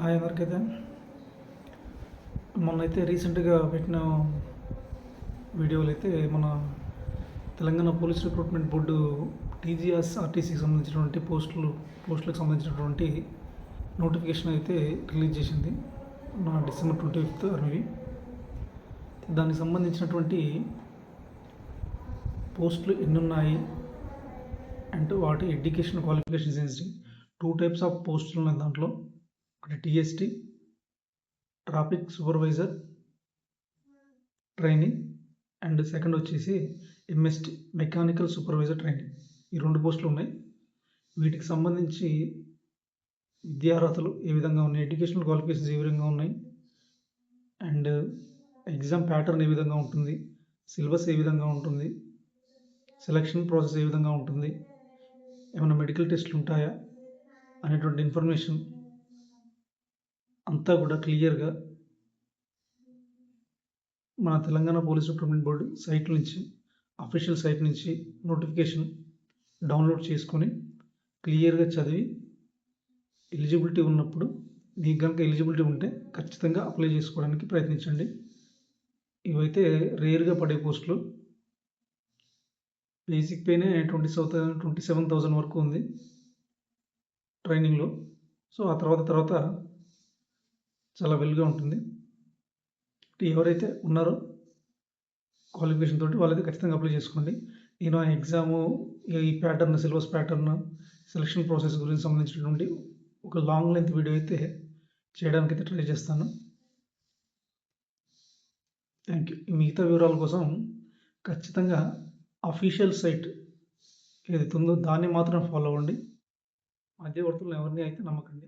అందరికైతే మొన్నైతే రీసెంట్గా పెట్టిన వీడియోలు అయితే మన Telangana police recruitment board TGS ఆర్టీసీకి సంబంధించినటువంటి పోస్టులకు సంబంధించినటువంటి నోటిఫికేషన్ అయితే రిలీజ్ చేసింది డిసెంబర్ 25th అనేవి. దానికి సంబంధించినటువంటి పోస్టులు ఎన్ని ఉన్నాయి అంటే వాటి ఎడ్యుకేషన్ క్వాలిఫికేషన్స్ ఏంటి, 2 types ఆఫ్ పోస్టులు ఉన్నాయి దాంట్లో. ఒకటి TST traffic supervisor training and second వచ్చేసి ఎంఎస్టీ మెకానికల్ సూపర్వైజర్ ట్రైనింగ్. ఈ 2 పోస్టులు ఉన్నాయి. వీటికి సంబంధించి విద్యార్హతలు ఏ విధంగా ఉన్నాయి, ఎడ్యుకేషనల్ క్వాలిఫికేషన్స్ ఏ విధంగా ఉన్నాయి, అండ్ ఎగ్జామ్ ప్యాటర్న్ ఏ విధంగా ఉంటుంది, సిలబస్ ఏ విధంగా ఉంటుంది, సెలక్షన్ ప్రాసెస్ ఏ విధంగా ఉంటుంది, ఏమైనా మెడికల్ టెస్ట్లు ఉంటాయా అనేటువంటి ఇన్ఫర్మేషన్ అంతా కూడా క్లియర్గా మన Telangana police recruitment board site నుంచి, అఫీషియల్ సైట్ నుంచి నోటిఫికేషన్ డౌన్లోడ్ చేసుకొని క్లియర్గా చదివి ఎలిజిబిలిటీ ఉన్నప్పుడు, మీకు కనుక ఎలిజిబిలిటీ ఉంటే ఖచ్చితంగా అప్లై చేసుకోవడానికి ప్రయత్నించండి. ఇవైతే రేర్గా పడే పోస్టులు. బేసిక్ పేనే 27,000 వరకు ఉంది ట్రైనింగ్లో. సో ఆ తర్వాత చాలా వెల్గా ఉంటుంది. ఎవరైతే ఉన్నారో క్వాలిఫికేషన్ తోటి వాళ్ళైతే ఖచ్చితంగా అప్లై చేసుకోండి. నేను ఆ ఎగ్జాము, ఈ pattern, syllabus pattern, selection process గురించి సంబంధించినటువంటి ఒక లాంగ్ లెంత్ వీడియో అయితే చేయడానికి అయితే ట్రై చేస్తాను. Thank you. మిగతా వివరాల కోసం ఖచ్చితంగా అఫీషియల్ సైట్ ఏదైతే ఉందో దాన్ని మాత్రం ఫాలో అవ్వండి. మధ్యవర్తులను ఎవరిని అయితే నమ్మకండి.